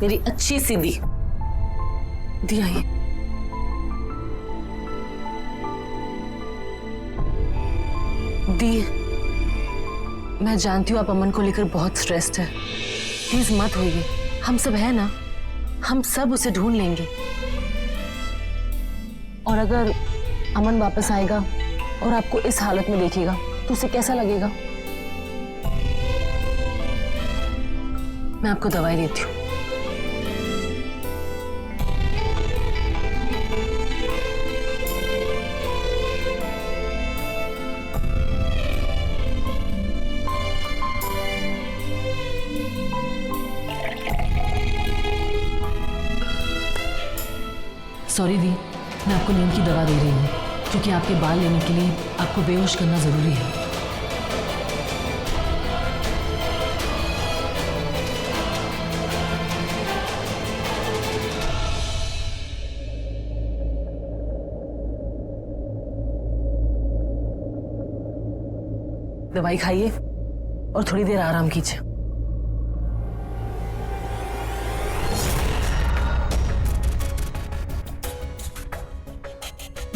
मेरी अच्छी सी दी। दी आइए। दी, मैं जानती हूँ आप अमन को लेकर बहुत स्ट्रेस्ड है। प्लीज मत होइए, हम सब है ना, हम सब उसे ढूंढ लेंगे। और अगर अमन वापस आएगा और आपको इस हालत में देखेगा तो उसे कैसा लगेगा? मैं आपको दवाई देती हूँ। सॉरी दी, मैं आपको नींद की दवा दे रही हूँ क्योंकि आपके बाल लेने के लिए आपको बेहोश करना जरूरी है। दवाई खाइए और थोड़ी देर आराम कीजिए।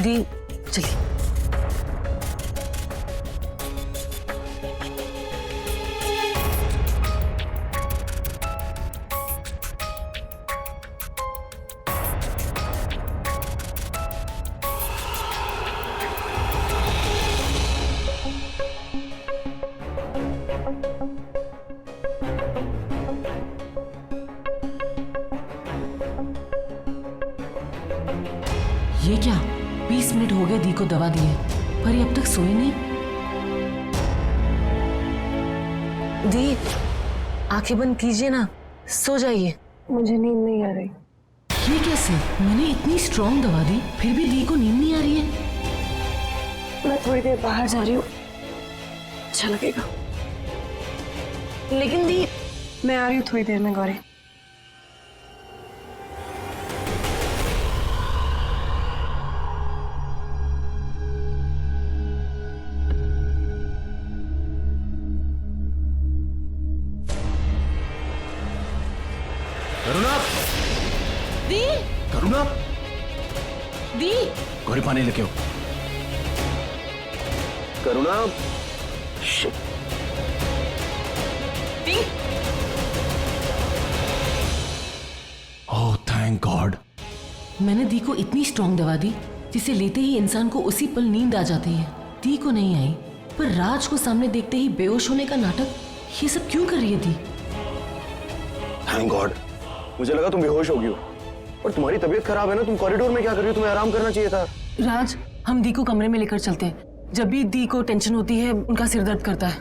दी, चलिए। ये क्या, 20 मिनट हो गए दी को दवा दिए पर ये अब तक सोई नहीं। दी, आंखें बंद कीजिए ना, सो जाइए। मुझे नींद नहीं आ रही। ये कैसे? मैंने इतनी स्ट्रॉन्ग दवा दी फिर भी दी को नींद नहीं आ रही है। मैं थोड़ी देर बाहर जा रही हूँ, अच्छा लगेगा। लेकिन दी, मैं आ रही हूँ थोड़ी देर में गौरी। करुणा, दी, करुणा, दी, गौरी पानी लेके आओ। करुणा, दी। Oh thank God. मैंने दी को इतनी स्ट्रॉन्ग दवा दी जिसे लेते ही इंसान को उसी पल नींद आ जाती है। दी को नहीं आई पर राज को सामने देखते ही बेहोश होने का नाटक ये सब क्यों कर रही है दी? थैंक गॉड, मुझे लगा तुम बेहोश हो गई हो। और तुम्हारी तबीयत खराब है ना, तुम कॉरिडोर में क्या कर रही हो? तुम्हें आराम करना चाहिए था। राज, हम दी को कमरे में लेकर चलते हैं। जब भी दी को टेंशन होती है उनका सिर दर्द करता है।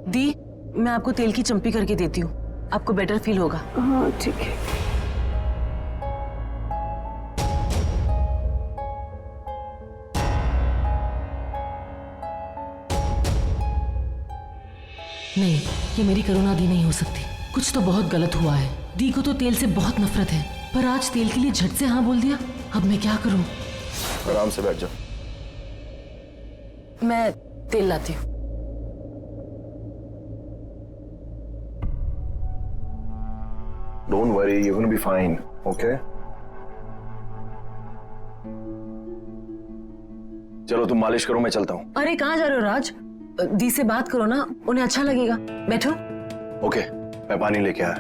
दी, मैं आपको तेल की चंपी करके देती हूँ, आपको बेटर फील होगा। हाँ ठीक है। नहीं, ये मेरी करुणा दी नहीं हो सकती। कुछ तो बहुत गलत हुआ है। दी को तो तेल से बहुत नफरत है पर आज तेल के लिए झट से हाँ बोल दिया। अब मैं क्या करूं? आराम से बैठ जाओ। मैं तेल लाती हूँ। Don't worry, you gonna be fine, okay? चलो तुम मालिश करो, मैं चलता हूँ। अरे कहाँ जा रहे हो राज? दी से बात करो ना, उन्हें अच्छा लगेगा। बैठो। ओके, मैं पानी लेके आया।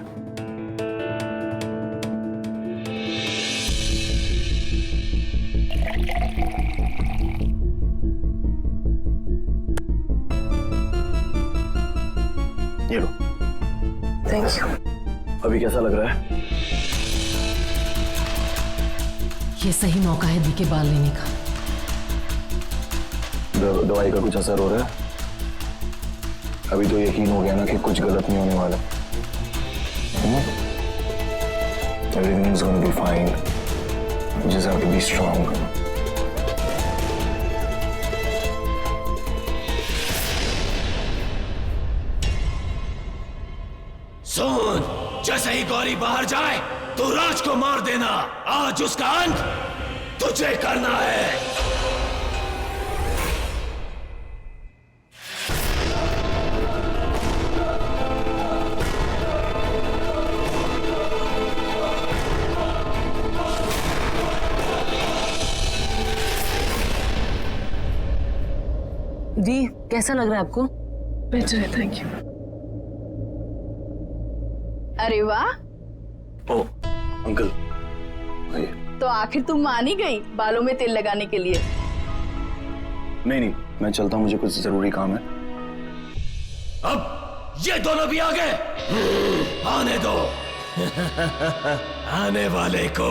ये लो। Thank you. अभी कैसा लग रहा है? ये सही मौका है दी के बाल लेने का। दवाई का कुछ असर हो रहा है? अभी तो यकीन हो गया ना कि कुछ गलत नहीं होने वाला। Everything is going to be fine. You just have to be strong. सुन, जैसे ही गौरी बाहर जाए तो राज को मार देना। आज उसका अंत तुझे करना है। कैसा लग रहा है आपको? बेटर है, थैंक यू। अरे वाह, ओ अंकल, आइए। तो आखिर तुम मान ही गई बालों में तेल लगाने के लिए। नहीं, मैं चलता हूँ, मुझे कुछ जरूरी काम है। अब ये दोनों भी आ गए। आने दो। आने वाले को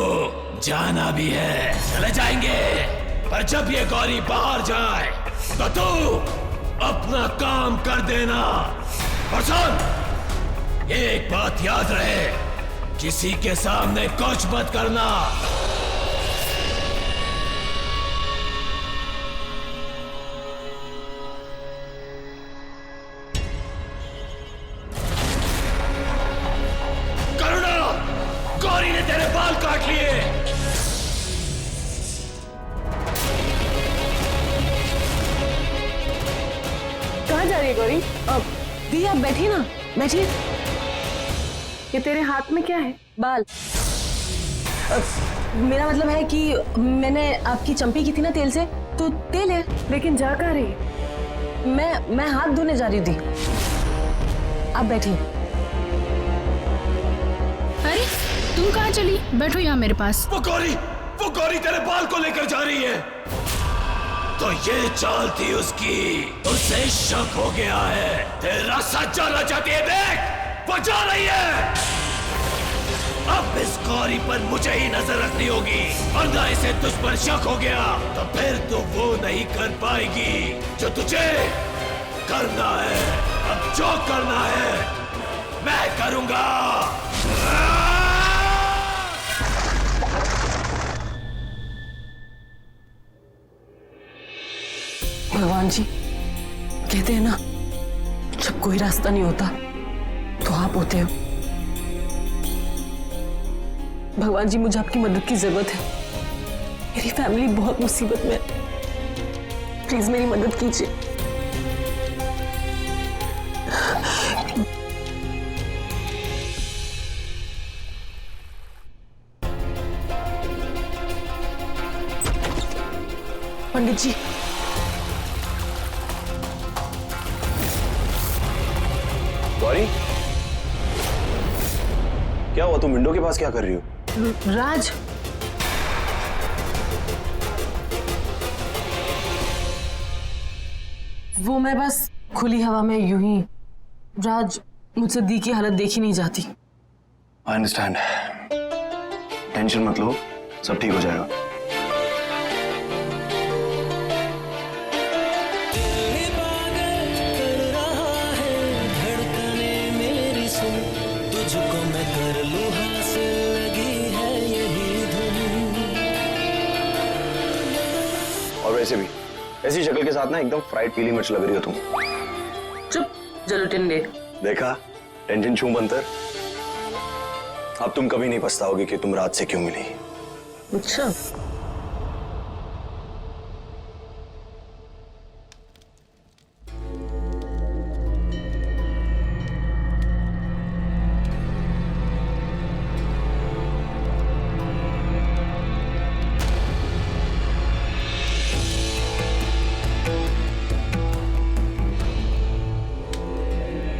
जाना भी है, चले जाएंगे। पर जब ये गौरी बाहर जाए तो तू अपना काम कर देना। और सुन, एक बात याद रहे, किसी के सामने कुछ मत करना। करुणा, गौरी ने तेरे बाल काट लिए। कहाँ जा रही है गौरी? दी आप बैठिए ना, बैठिए। ये तेरे हाथ में क्या है? बाल। मेरा मतलब है कि मैंने आपकी चंपी की थी ना तेल से, तो तेल है। लेकिन जा कहाँ रही है? मैं हाथ धोने जा रही थी। आप बैठिए। अरे तुम कहाँ चली? बैठो यहाँ मेरे पास। वो गौरी तेरे बाल को लेकर जा रही है। तो ये चाल थी उसकी, उसे शक हो गया है। तेरा सच जानना चाहती है, देख वो जा रही है। अब इस गौरी पर मुझे ही नजर रखनी होगी, वरना इसे तुझ पर शक हो गया तो फिर तो वो नहीं कर पाएगी जो तुझे करना है। अब जो करना है मैं करूंगा। भगवान जी कहते हैं ना, जब कोई रास्ता नहीं होता तो आप होते हो। भगवान जी, मुझे आपकी मदद की जरूरत है। मेरी फैमिली बहुत मुसीबत में है, प्लीज मेरी मदद कीजिए। पंडित जी, गौरी, क्या हुआ? तुम विंडो के पास क्या कर रही हो? राज, वो मैं बस खुली हवा में यूं ही। राज, मुझसे दी की हालत देखी नहीं जाती। आई अंडरस्टैंड, टेंशन मत लो, सब ठीक हो जाएगा। और वैसे भी ऐसी शक्ल के साथ ना एकदम फ्राइड पीली मिर्च लग रही हो तुम। चुप, जलो टिंडे। देखा, टेंशन छू बंतर। अब तुम कभी नहीं पछताओगे कि तुम रात से क्यों मिली। अच्छा,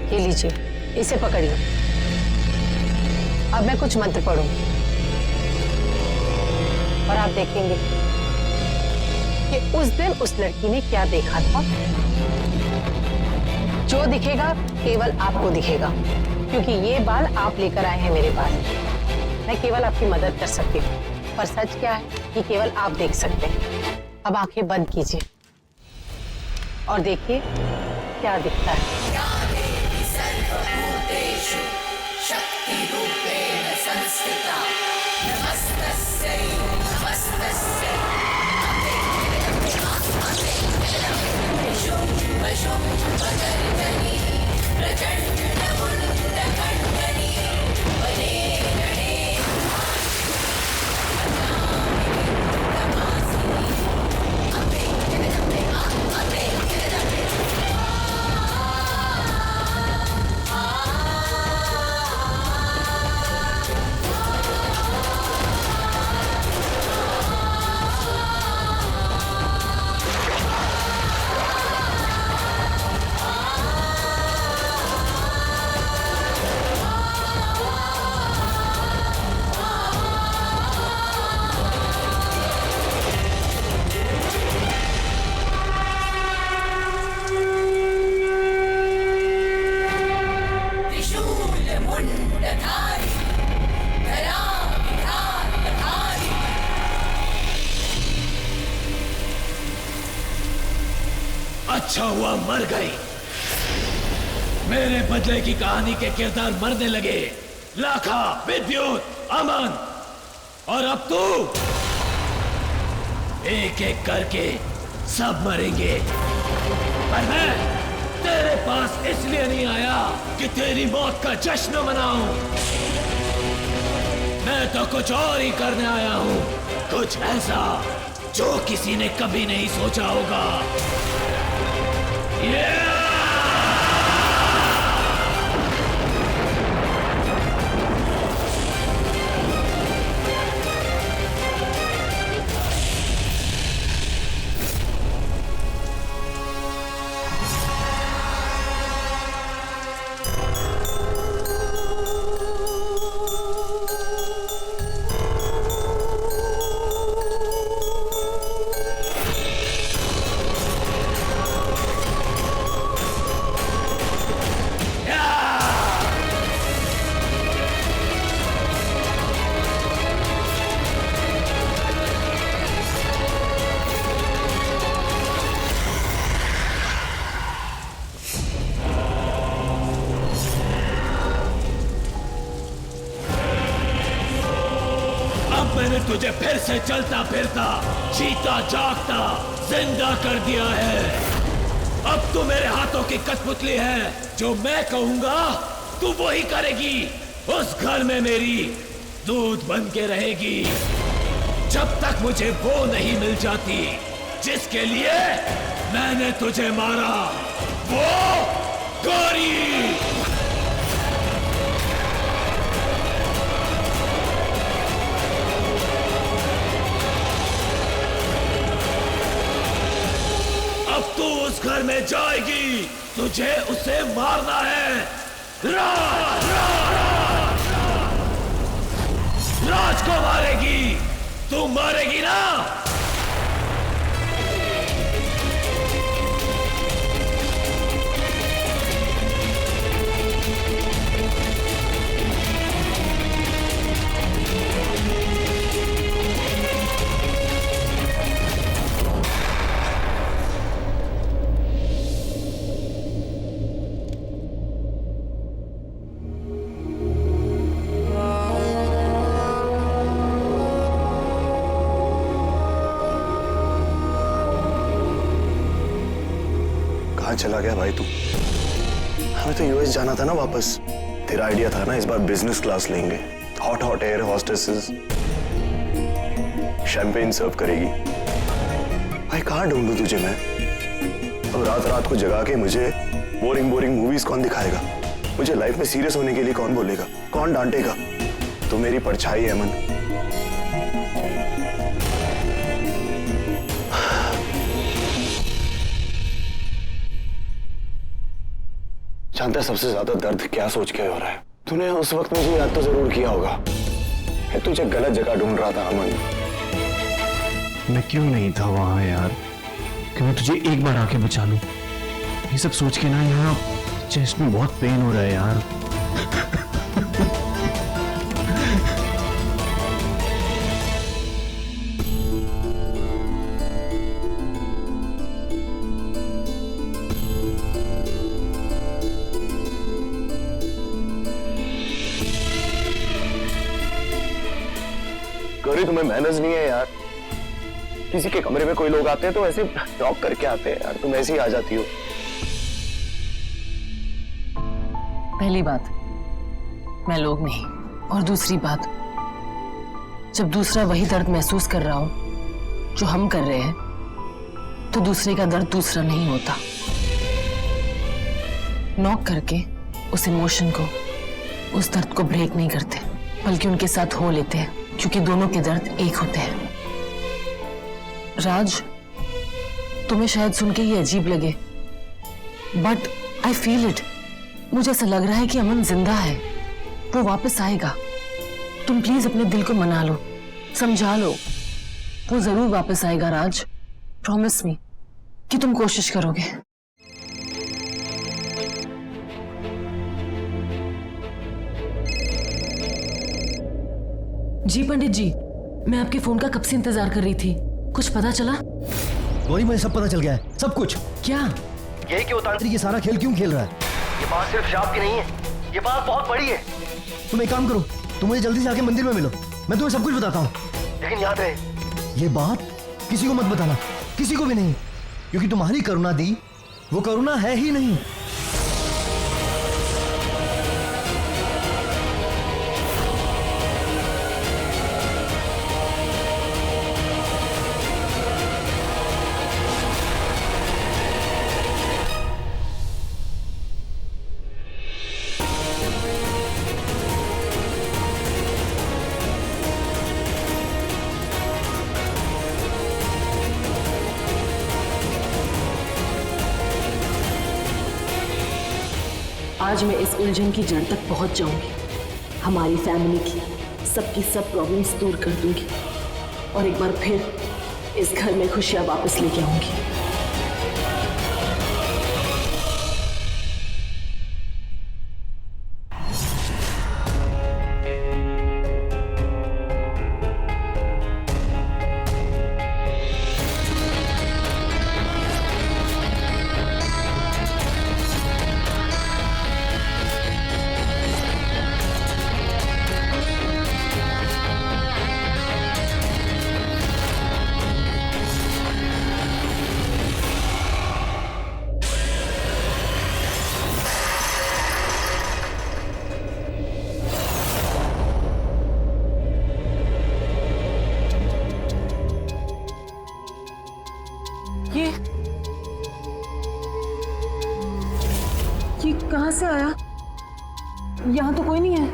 ये लीजिए, इसे पकड़िए। अब मैं कुछ मंत्र पढ़ूंगी और आप देखेंगे कि उस दिन उस लड़की ने क्या देखा था। जो दिखेगा केवल आपको दिखेगा, क्योंकि ये बाल आप लेकर आए हैं मेरे पास। मैं केवल आपकी मदद कर सकती हूँ, पर सच क्या है कि केवल आप देख सकते हैं। अब आंखें बंद कीजिए और देखिए क्या दिखता है। अच्छा हुआ मर गई। मेरे बदले की कहानी के किरदार मरने लगे, लाखा, विद्युत, अमन, और अब तू। एक एक करके सब मरेंगे, पर मैं तेरे पास इसलिए नहीं आया कि तेरी मौत का जश्न मनाऊं। मैं तो कुछ और ही करने आया हूं, कुछ ऐसा जो किसी ने कभी नहीं सोचा होगा। मैंने तुझे फिर से चलता फिरता, जीता जागता, जिंदा कर दिया है। अब तू मेरे हाथों की कठपुतली है, जो मैं कहूंगा तू वही करेगी। उस घर में मेरी दूध बन के रहेगी जब तक मुझे वो नहीं मिल जाती जिसके लिए मैंने तुझे मारा, वो गौरी। अब तू उस घर में जाएगी, तुझे उसे मारना है। राज को मारेगी, तू मारेगी ना? कहाँ चला गया भाई तू? हमें तो यूएस जाना था ना वापस। तेरा आइडिया था ना इस बार बिजनेस क्लास लेंगे, hot hot air hostesses champagne serve करेगी। भाई कहाँ ढूंढूं तुझे मैं? अब रात रात को जगा के मुझे बोरिंग बोरिंग मूवीज कौन दिखाएगा? मुझे लाइफ में सीरियस होने के लिए कौन बोलेगा? कौन डांटेगा? तो मेरी परछाई है अमन। जानता है सबसे ज्यादा दर्द क्या सोच के हो रहा है? तूने उस वक्त मुझे याद तो जरूर किया होगा। मैं तुझे गलत जगह ढूंढ रहा था अमन। मैं क्यों नहीं था वहां यार, कि मैं तुझे एक बार आके बचा लूं। ये सब सोच के ना यहाँ चेस्ट में बहुत पेन हो रहा है यार। गौरी तुम्हें मैनर्स नहीं है यार। किसी के कमरे में कोई लोग आते हैं तो ऐसे नॉक करके आते हैं यार, तुम ऐसे ही आ जाती हो। पहली बात, मैं लोग नहीं, और दूसरी बात, जब दूसरा वही दर्द महसूस कर रहा हो जो हम कर रहे हैं, तो दूसरे का दर्द दूसरा नहीं होता। नॉक करके उस इमोशन को, उस दर्द को ब्रेक नहीं करते, बल्कि उनके साथ हो लेते हैं, क्योंकि दोनों के दर्द एक होते हैं। राज, तुम्हें शायद सुन के ये अजीब लगे, बट आई फील इट। मुझे ऐसा लग रहा है कि अमन जिंदा है, वो वापस आएगा। तुम प्लीज अपने दिल को मना लो, समझा लो, वो जरूर वापस आएगा। राज, प्रॉमिस मी कि तुम कोशिश करोगे। जी पंडित जी, मैं आपके फोन का कब से इंतजार कर रही थी। कुछ पता चला? गौरी, मुझे सब पता चल गया है, सब कुछ। क्या? यही क्यों तांत्रिक ये सारा खेल क्यों खेल रहा है? ये बात सिर्फ शाप की नहीं है, ये बात बहुत बड़ी है। तुम एक काम करो, तुम मुझे जल्दी से आके मंदिर में मिलो, मैं तुम्हें सब कुछ बताता हूँ। लेकिन याद रहे, ये बात किसी को मत बताना, किसी को भी नहीं, क्योंकि तुम्हारी करुणा दी वो करुणा है ही नहीं। आज मैं इस उलझन की जड़ तक पहुंच जाऊंगी, हमारी फैमिली की सबकी सब प्रॉब्लम्स दूर कर दूंगी और एक बार फिर इस घर में खुशियां वापस लेके आऊंगी। ये कहाँ से आया? यहाँ तो कोई नहीं है।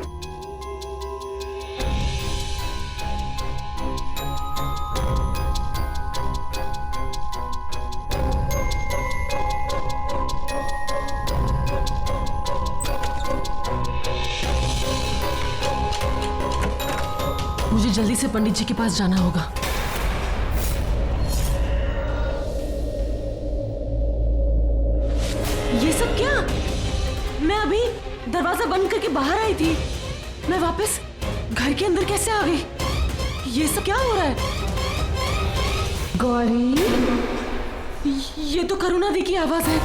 मुझे जल्दी से पंडित जी के पास जाना होगा। ये सब क्या? मैं अभी दरवाजा बंद करके बाहर आई थी, मैं वापस घर के अंदर कैसे आ गई? ये सब क्या हो रहा है? गौरी, ये तो करुणा दी की आवाज है।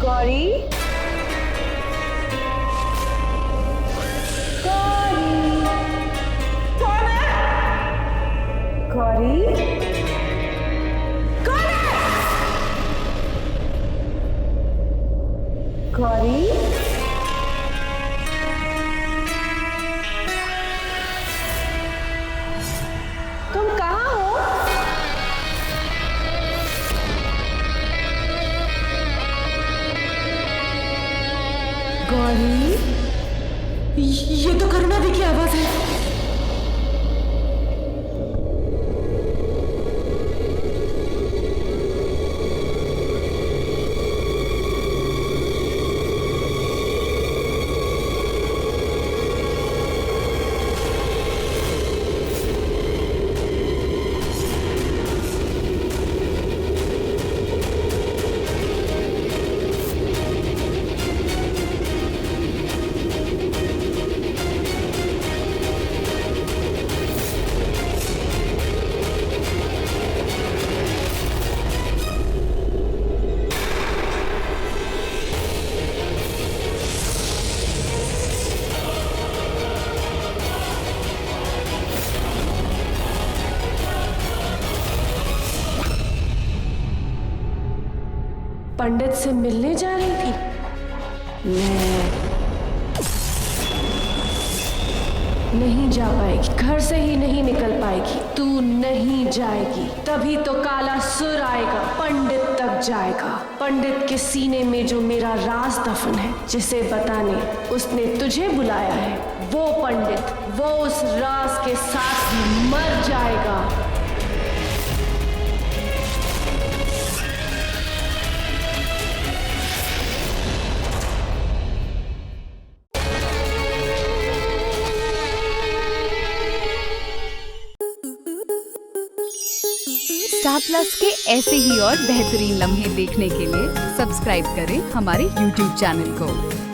गौरी, गौरी, गौरी, तुम कहाँ हो? गौरी, ये तो करुणा दी की आवाज है। पंडित से मिलने जा रही थी? नहीं जा पाएगी, घर से ही नहीं निकल पाएगी। तू नहीं जाएगी, तभी तो काला सुर आएगा, पंडित तक जाएगा। पंडित के सीने में जो मेरा राज दफन है, जिसे बताने उसने तुझे बुलाया है, वो पंडित वो उस राज के साथ ही मर जाएगा। स्टार प्लस के ऐसे ही और बेहतरीन लम्हे देखने के लिए सब्सक्राइब करें हमारे YouTube चैनल को।